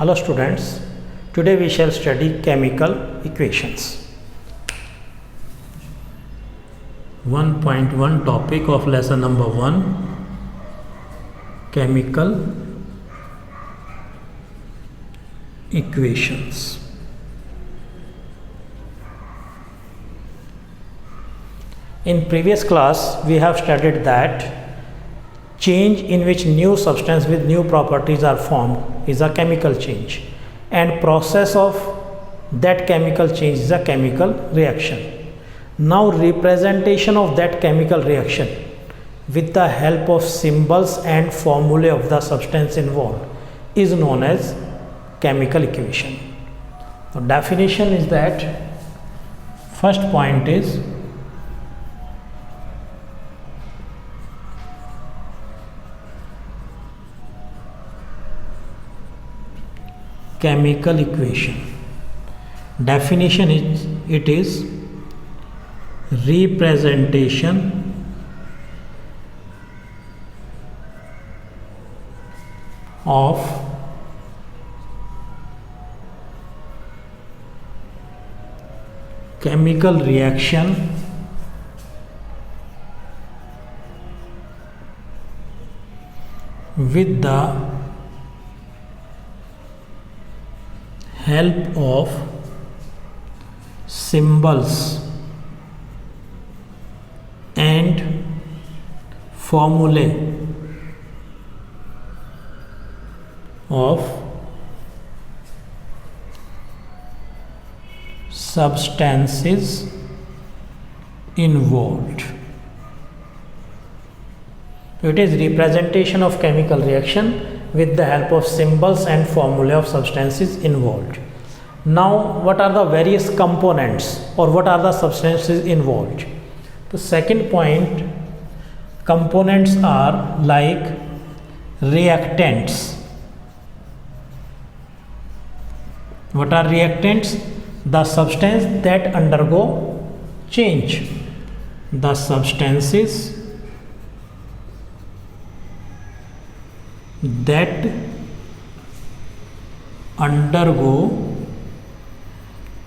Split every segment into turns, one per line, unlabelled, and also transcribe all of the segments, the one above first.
Hello students, today we shall study chemical equations. 1.1 topic of lesson number 1, chemical equations. In previous class we have studied that change in which new substance with new properties are formed is a chemical change, and process of that chemical change is a chemical reaction. Now representation of that chemical reaction with the help of symbols and formulae of the substance involved is known as chemical equation. The definition is that first point is chemical equation. Definition is it is representation of chemical reaction with the help of symbols and formulae of substances involved. It is representation of chemical reaction with the help of symbols and formulae of substances involved. Now, what are the various components or what are the substances involved? The second point, components are like reactants. What are reactants? The substance that undergo change. The substances that undergo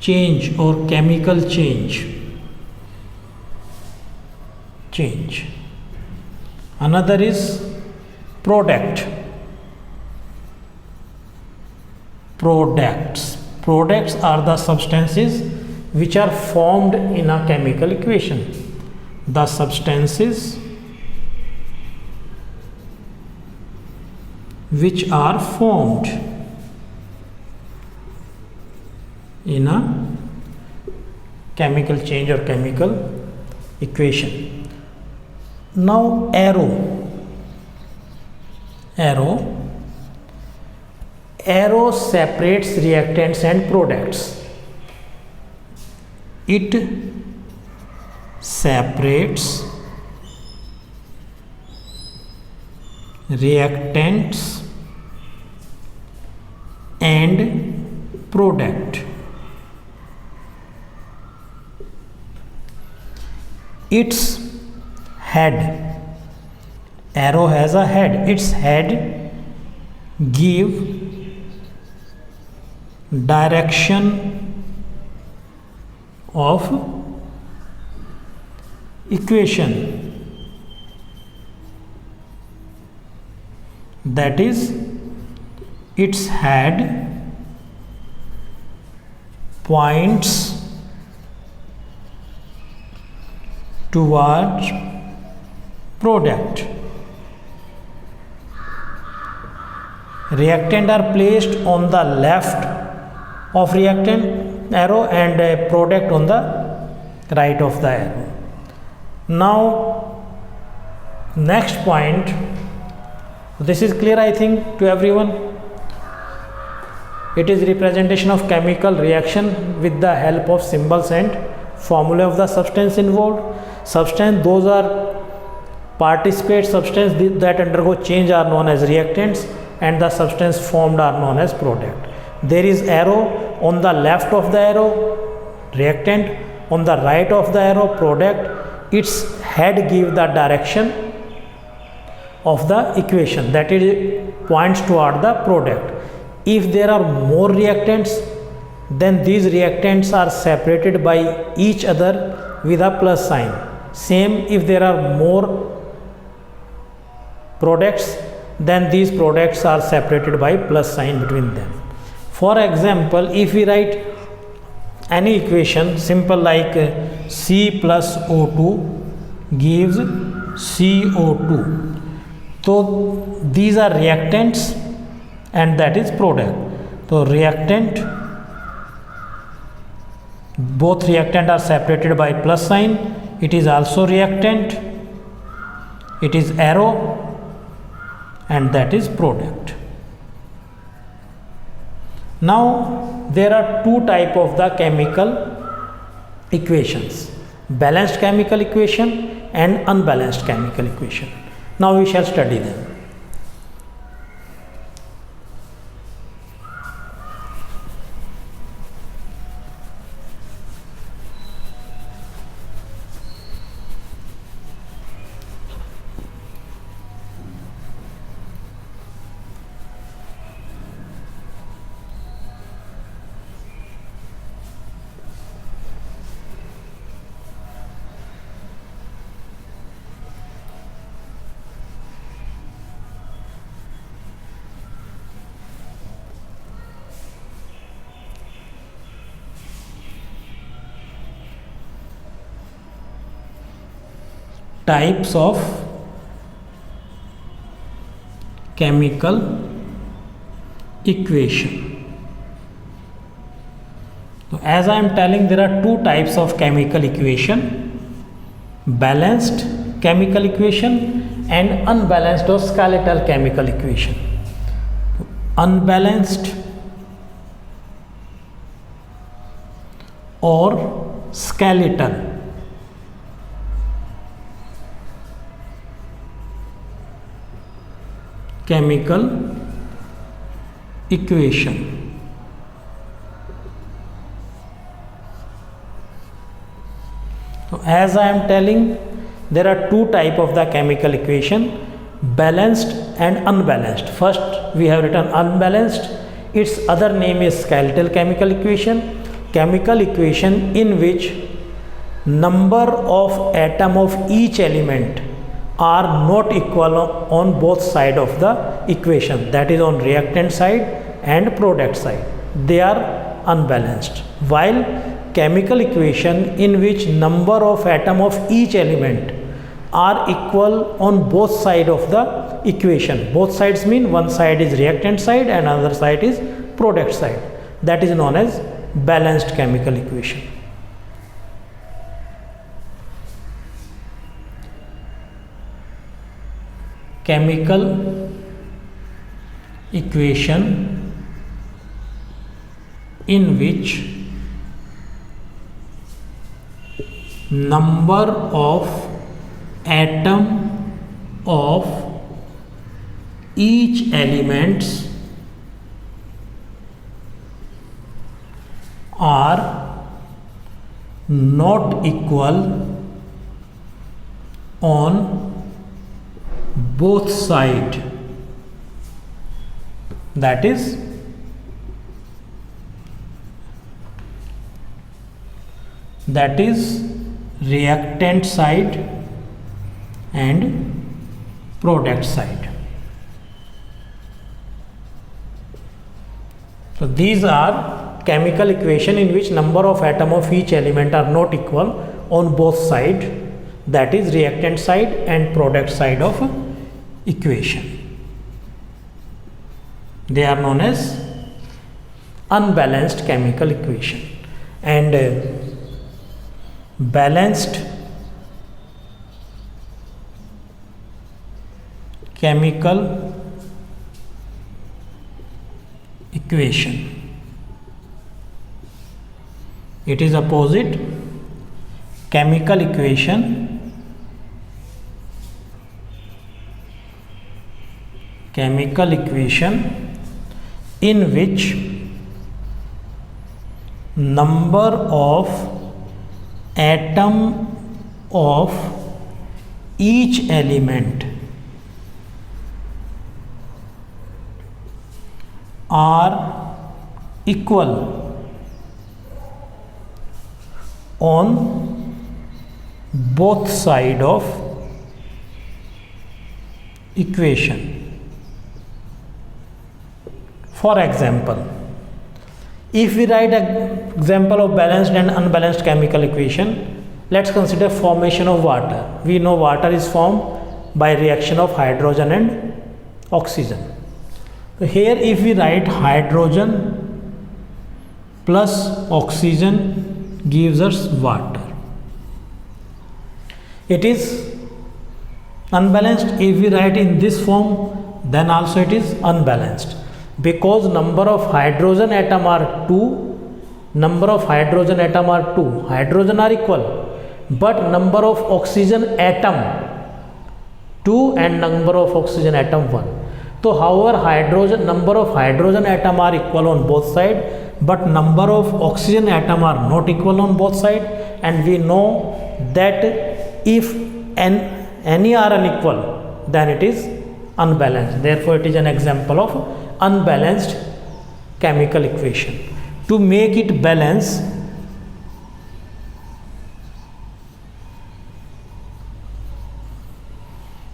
change or chemical change. Another is product. Products are the substances which are formed in a chemical equation. The substances which are formed in a chemical change or chemical equation. Now arrow separates reactants and products. It separates reactants and product. Its head, arrow has a head, its head give direction of equation, that is, its head points towards product. Reactant are placed on the left of reactant arrow and a product on the right of the arrow. Now next point, this is clear I think to everyone. It is representation of chemical reaction with the help of symbols and formula of the substance involved. Substance, those are participate substance that undergo change are known as reactants, and the substance formed are known as product. There is arrow on the left of the arrow, reactant, on the right of the arrow, product. Its head give the direction of the equation, that is points toward the product. If there are more reactants, then these reactants are separated by each other with a plus sign. Same, if there are more products, then these products are separated by plus sign between them. For example, if we write any equation simple like C plus O2 gives CO2, so these are reactants and that is product. So reactant, both reactant are separated by plus sign. It is also reactant, it is arrow, and that is product. Now there are two type of the chemical equations: balanced chemical equation and unbalanced chemical equation. Now we shall study them. Types of chemical equation. So as I am telling, there are two types of chemical equation: balanced chemical equation and unbalanced or skeletal chemical equation. Unbalanced or skeletal chemical equation. So as I am telling, there are two type of the chemical equation: balanced and unbalanced. First we have written unbalanced. Its other name is skeletal chemical equation. Chemical equation in which number of atom of each element are not equal on both side of the equation, that is on reactant side and product side. They are unbalanced. While chemical equation in which number of atom of each element are equal on both side of the equation. Both sides mean one side is reactant side and another side is product side. That is known as balanced chemical equation. Chemical equation in which number of atom of each elements are not equal on both sides, that is reactant side and product side. So these are chemical equation in which number of atom of each element are not equal on both sides, that is reactant side and product side of equation. They are known as unbalanced chemical equation. And balanced chemical equation, it is opposite chemical equation in which number of atom of each element are equal on both side of equation. For example, if we write an example of balanced and unbalanced chemical equation, let's consider formation of water. We know water is formed by reaction of hydrogen and oxygen. So here if we write hydrogen plus oxygen gives us water. It is unbalanced. If we write in this form, then also it is unbalanced, because number of hydrogen atom are 2, number of hydrogen atom are 2, hydrogen are equal, but number of oxygen atom 2 and number of oxygen atom 1. So however hydrogen number of hydrogen atom are equal on both side, but number of oxygen atom are not equal on both side, and we know that if any are unequal, then it is unbalanced. Therefore it is an example of unbalanced chemical equation. To make it balance,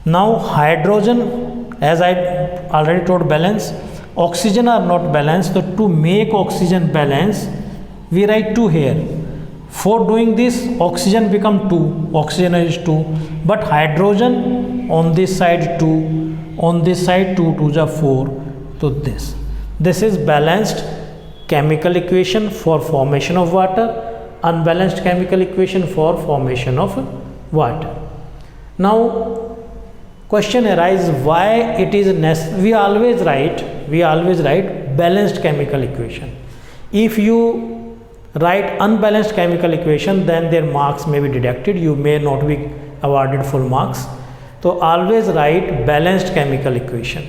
now hydrogen, as I already told, balance, oxygen are not balanced. So to make oxygen balance, we write 2 here. For doing this, oxygen become 2, oxygen is 2, but hydrogen on this side 2, on this side 2 2s are 4. So this is balanced chemical equation for formation of water, unbalanced chemical equation for formation of water. Now question arises, why it is necessary? We always write balanced chemical equation. If you write unbalanced chemical equation, then their marks may be deducted, you may not be awarded full marks. So always write balanced chemical equation.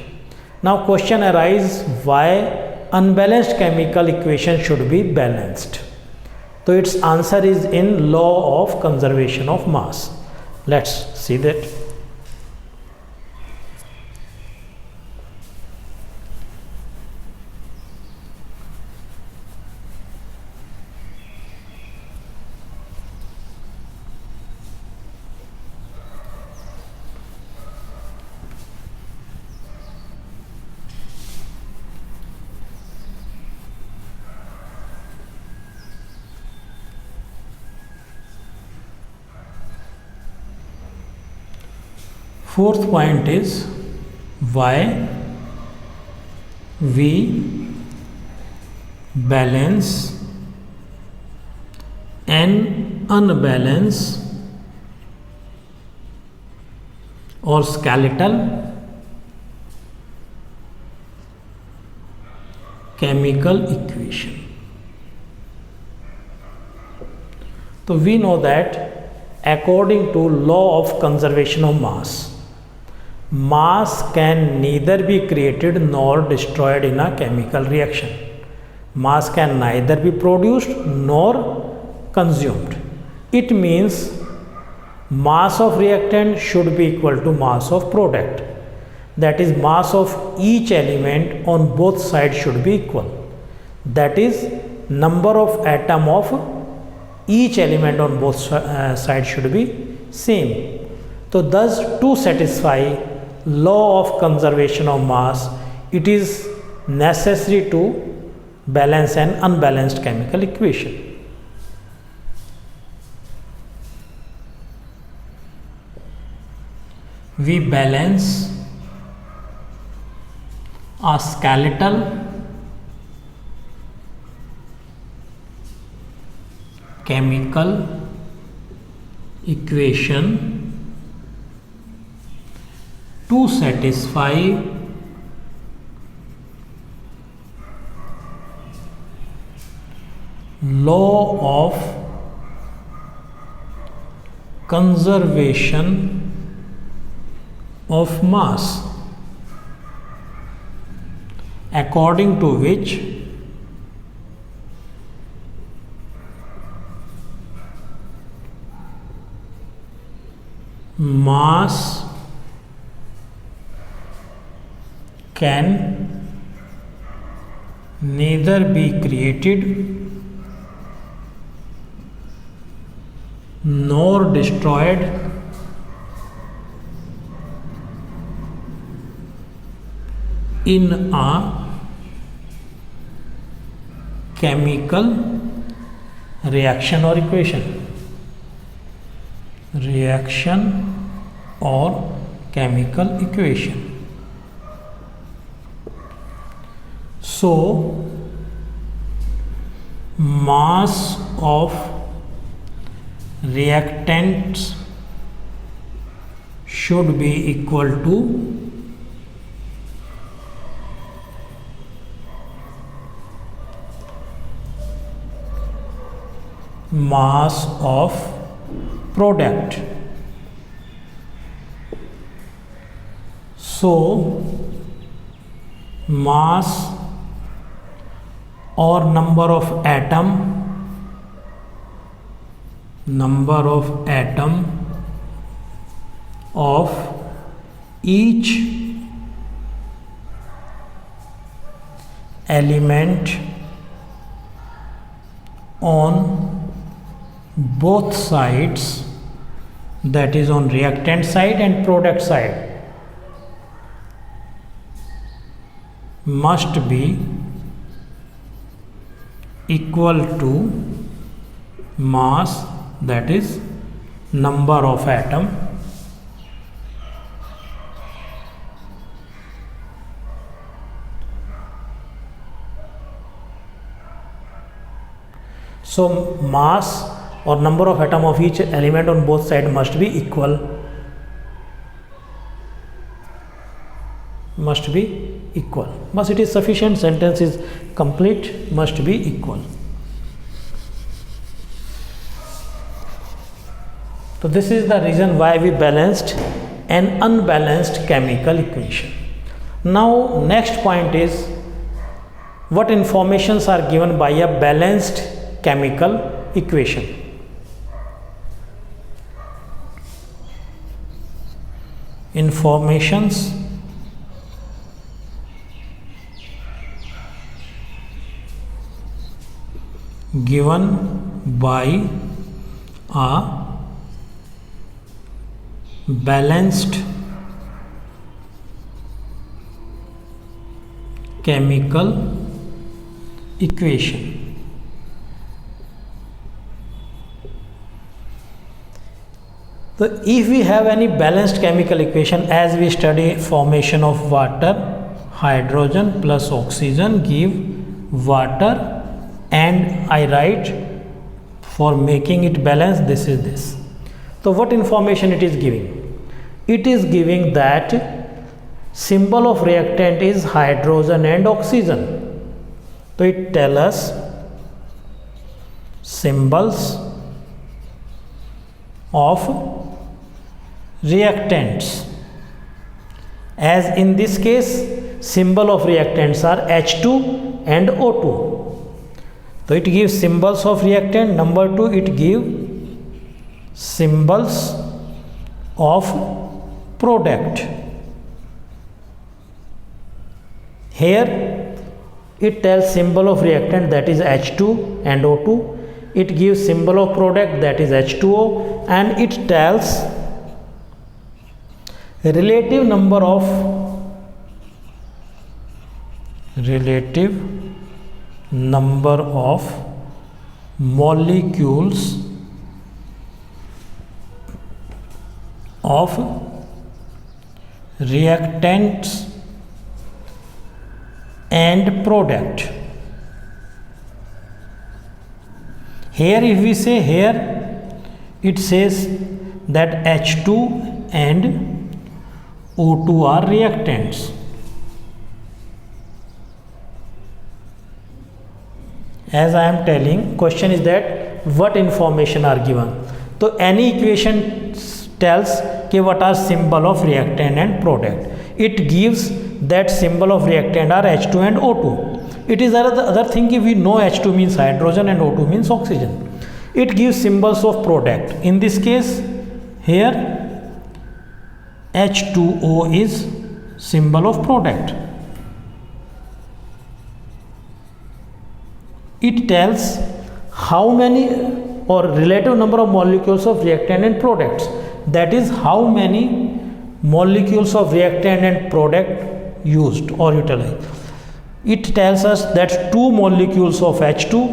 Now question arises, why unbalanced chemical equation should be balanced? So its answer is in law of conservation of mass. Let's see that. Fourth point is why we balance and unbalance or skeletal chemical equation. So we know that according to law of conservation of mass can neither be created nor destroyed in a chemical reaction. Mass can neither be produced nor consumed. It means mass of reactant should be equal to mass of product. That is, mass of each element on both sides should be equal. That is, number of atom of each element on both sides should be same. So thus, to satisfy law of conservation of mass, it is necessary to balance an unbalanced chemical equation. We balance a skeletal chemical equation to satisfy law of conservation of mass, according to which mass can neither be created nor destroyed in a chemical reaction or equation. Reaction or chemical equation. So mass of reactants should be equal to mass of product. So mass or number of atom of each element on both sides, that is on reactant side and product side, must be equal to mass, that is number of atom so mass or number of atom of each element on both sides must be equal, but it is sufficient, sentence is complete, must be equal. So this is the reason why we balanced an unbalanced chemical equation. Now next point is what informations are given by a balanced chemical equation. Informations given by a balanced chemical equation. So if we have any balanced chemical equation, as we study formation of water, hydrogen plus oxygen give water, and I write for making it balanced, this is this. So what information it is giving? It is giving that symbol of reactant is hydrogen and oxygen. So it tells us symbols of reactants. As in this case, symbol of reactants are H2 and O2. So it gives symbols of reactant. Number 2, it gives symbols of product. Here it tells symbol of reactant, that is H2 and O2. It gives symbol of product, that is H2O, and it tells relative number of molecules of reactants and product. Here if we say, here it says that H2 and O2 are reactants. As I am telling, question is that what information are given. So any equation tells what are symbol of reactant and product. It gives that symbol of reactant are H2 and O2. It is other thing if we know H2 means hydrogen and O2 means oxygen. It gives symbols of product. In this case, here H2O is symbol of product. It tells how many or relative number of molecules of reactant and products, that is how many molecules of reactant and product used or utilized. It tells us that 2 molecules of H2,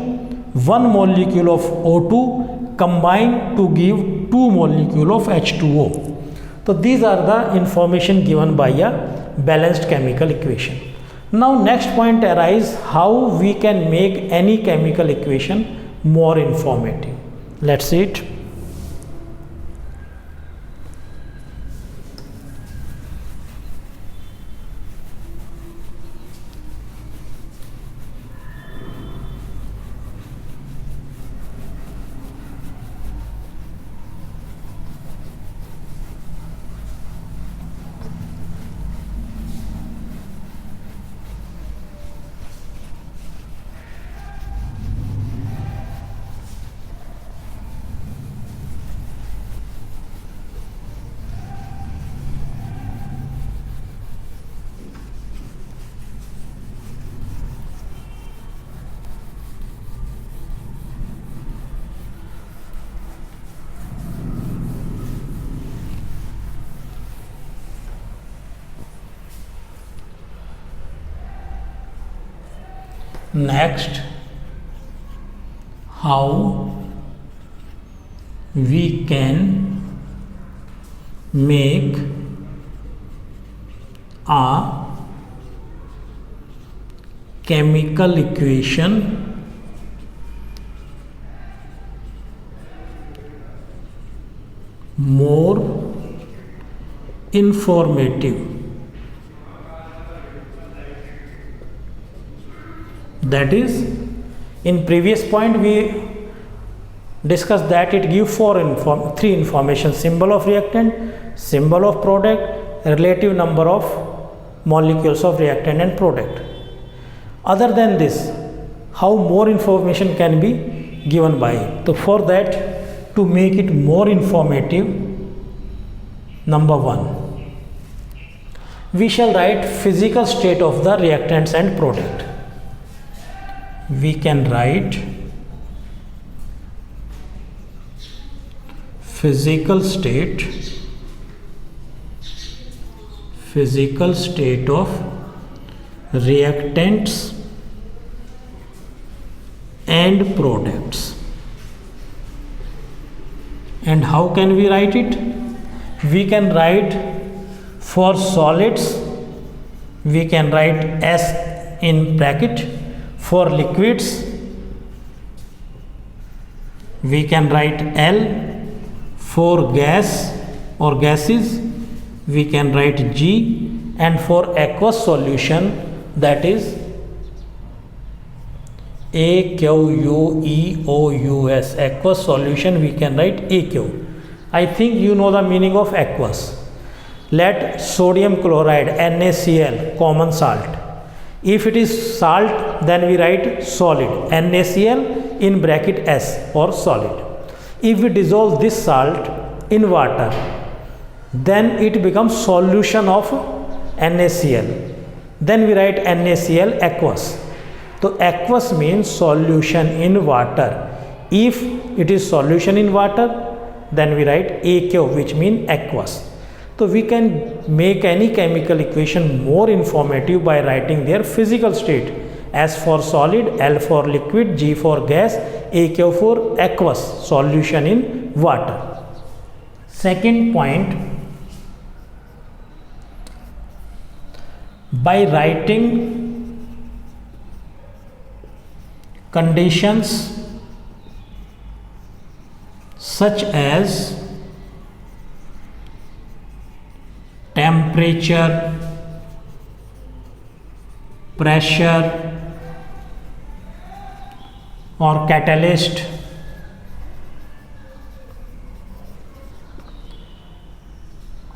1 molecule of O2 combine to give 2 molecule of H2O. So these are the information given by a balanced chemical equation. Now next point arises how we can make any chemical equation more informative. Let's see it. Next, how we can make a chemical equation more informative. That is, in previous point we discussed that it gives three information: symbol of reactant, symbol of product, relative number of molecules of reactant and product. Other than this, how more information can be given by it? So for that, to make it more informative, number 1, we shall write physical state of the reactants and product. We can write physical state of reactants and products. And how can we write it? We can write, for solids we can write S in bracket. For liquids we can write L. For gas or gases we can write G, and for aqueous solution, that is AQUEOUS, aqueous solution, we can write AQ. I think you know the meaning of aqueous. Let sodium chloride NaCl, common salt. If it is salt, then we write solid, NaCl in bracket S, or solid. If we dissolve this salt in water, then it becomes solution of NaCl. Then we write NaCl aqueous. So aqueous means solution in water. If it is solution in water, then we write AQ, which means aqueous. So we can make any chemical equation more informative by writing their physical state. S for solid, L for liquid, G for gas, AQ for aqueous, solution in water. Second point, by writing conditions such as temperature, pressure, or catalyst,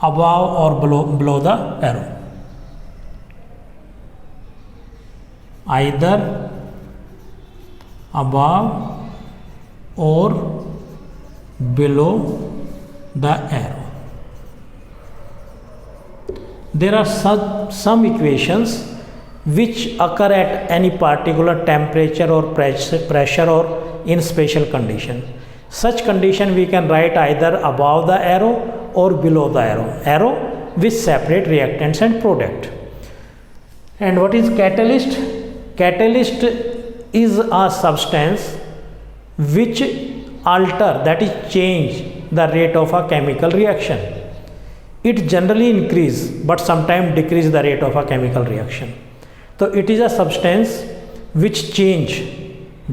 above or below the arrow. Either above or below the arrow. There are some equations which occur at any particular temperature or pressure or in special condition. Such condition we can write either above the arrow or below the arrow with separate reactants and product. And what is catalyst? Catalyst is a substance which alter, that is change the rate of a chemical reaction. It generally increase but sometimes decrease the rate of a chemical reaction. So it is a substance which change,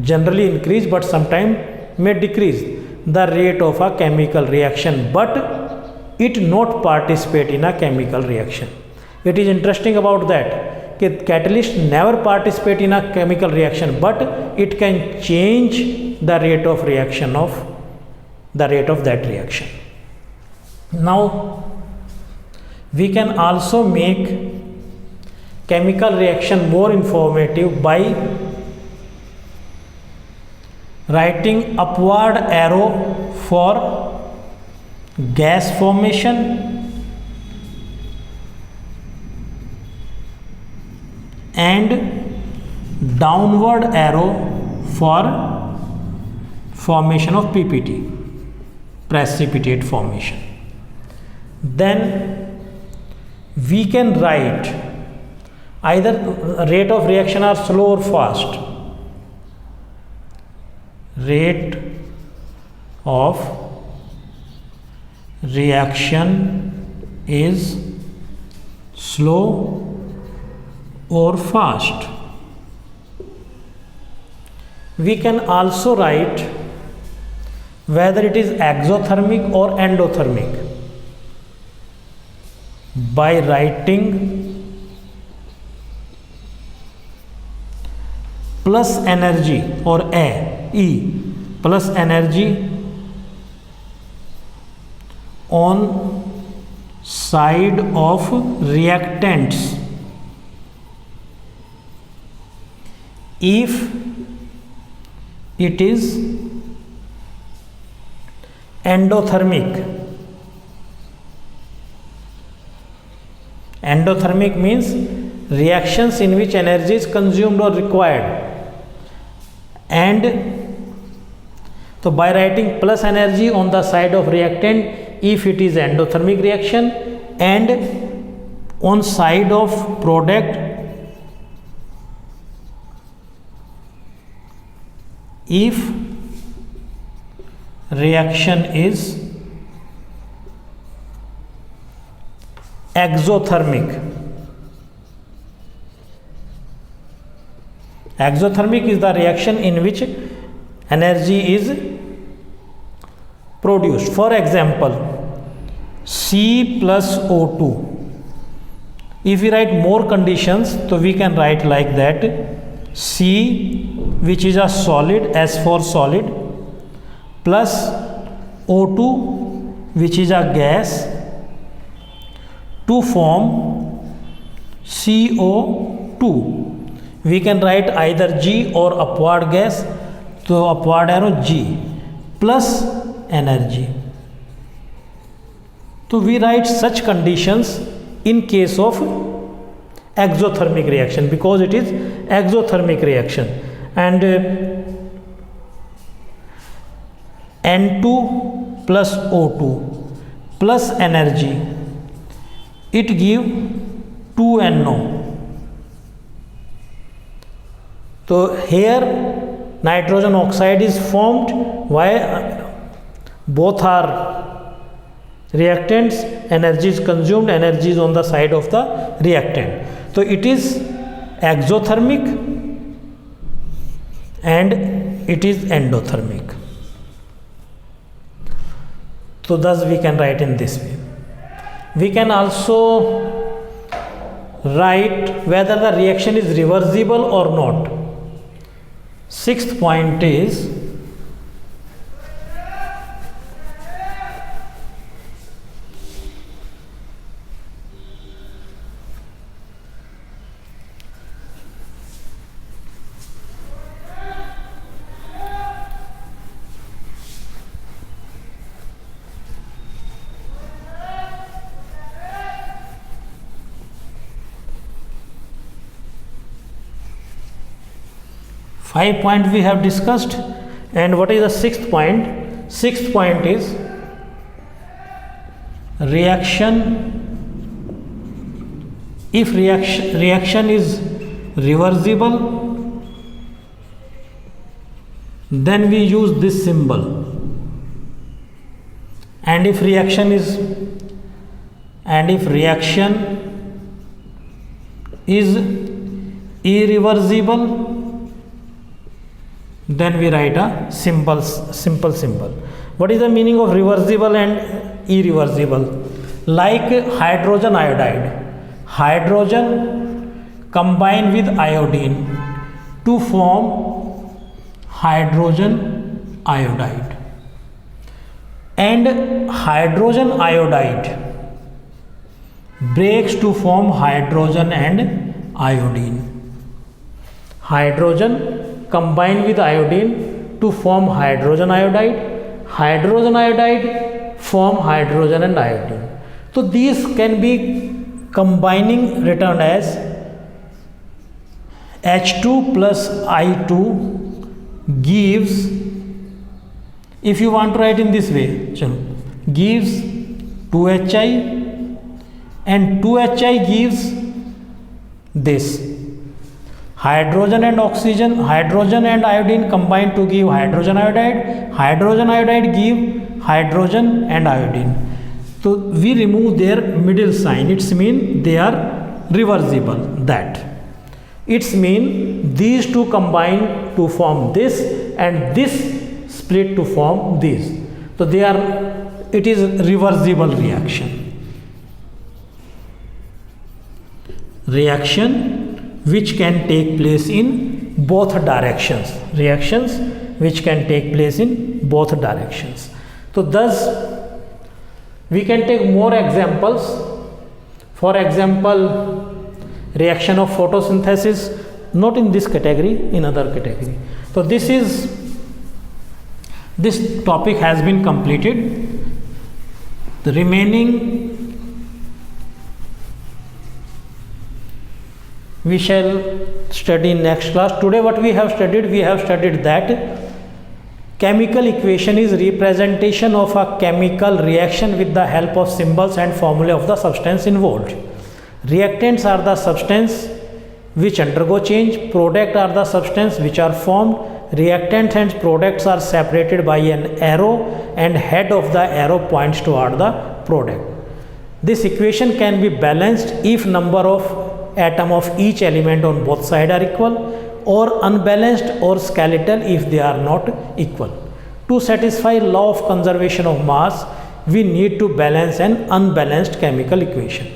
generally increase but sometimes may decrease the rate of a chemical reaction, but it not participate in a chemical reaction. It is interesting about that catalyst never participate in a chemical reaction, but it can change the rate of reaction of that reaction. Now we can also make chemical reaction more informative by writing upward arrow for gas formation and downward arrow for formation of PPT, precipitate formation. Then we can write either rate of reaction are slow or fast. Rate of reaction is slow or fast. We can also write whether it is exothermic or endothermic by writing plus energy or E plus energy on side of reactants if it is endothermic. Endothermic means reactions in which energy is consumed or required. And so by writing plus energy on the side of reactant if it is endothermic reaction, and on side of product if reaction is exothermic. Exothermic is the reaction in which energy is produced. For example, C plus O2. If we write more conditions, so we can write like that: C, which is a solid, S for solid, plus O2, which is a gas, to form CO2. We can write either G or upward gas, so upward arrow G plus energy. So we write such conditions in case of exothermic reaction because it is exothermic reaction. And N2 plus O2 plus energy, it give 2NO. So here nitrogen oxide is formed. Why? Both are reactants, energy is consumed, energy is on the side of the reactant. So it is exothermic and it is endothermic. So thus we can write in this way. We can also write whether the reaction is reversible or not. Sixth point is 5 points we have discussed. And what is the sixth point? Sixth point is reaction. If reaction is reversible, then we use this symbol. And if reaction is irreversible, then we write a simple symbol. What is the meaning of reversible and irreversible? Like hydrogen iodide. Hydrogen combine with iodine to form hydrogen iodide. And hydrogen iodide breaks to form hydrogen and iodine. Hydrogen combine with iodine to form hydrogen iodide. Hydrogen iodide form hydrogen and iodine. So these can be combining written as H2 plus I2 gives, if you want to write in this way, gives 2HI, and 2HI gives this. Hydrogen and oxygen, hydrogen and iodine combine to give hydrogen iodide. Hydrogen iodide give hydrogen and iodine. So we remove their middle sign. It's mean they are reversible. That it's mean these two combine to form this, and this split to form this. So they are, it is reversible reaction. Reaction which can take place in both directions. Reactions which can take place in both directions. So thus we can take more examples. For example, reaction of photosynthesis, not in this category, in other category. So this topic has been completed. The remaining we shall study in next class. Today what we have studied that chemical equation is representation of a chemical reaction with the help of symbols and formulae of the substance involved. Reactants are the substance which undergo change. Products are the substance which are formed. Reactants and products are separated by an arrow, and head of the arrow points toward the product. This equation can be balanced if number of atoms of each element on both sides are equal, or unbalanced or skeletal if they are not equal. To satisfy law of conservation of mass, we need to balance an unbalanced chemical equation.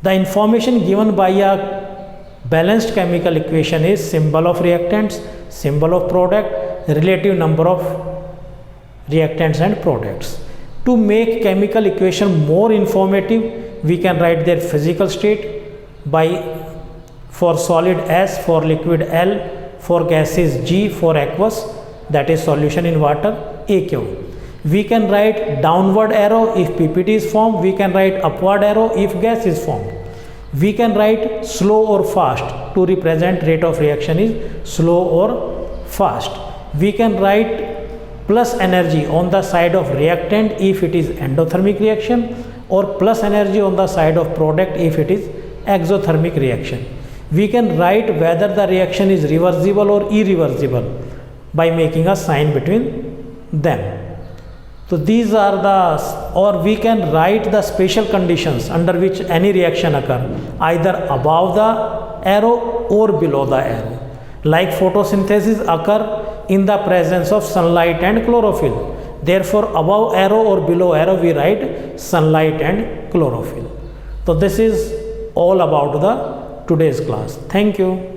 The information given by a balanced chemical equation is symbol of reactants, symbol of product, relative number of reactants and products. To make chemical equation more informative, we can write their physical state by for solid S, for liquid L, for gases G, for aqueous, that is solution in water, AQ. We can write downward arrow if PPT is formed. We can write upward arrow if gas is formed. We can write slow or fast to represent rate of reaction is slow or fast. We can write plus energy on the side of reactant if it is endothermic reaction, or plus energy on the side of product if it is exothermic reaction. We can write whether the reaction is reversible or irreversible by making a sign between them. So these are the, or we can write the special conditions under which any reaction occur, either above the arrow or below the arrow. Like photosynthesis occur in the presence of sunlight and chlorophyll. Therefore, above arrow or below arrow we write sunlight and chlorophyll. So this is all about the today's class. Thank you.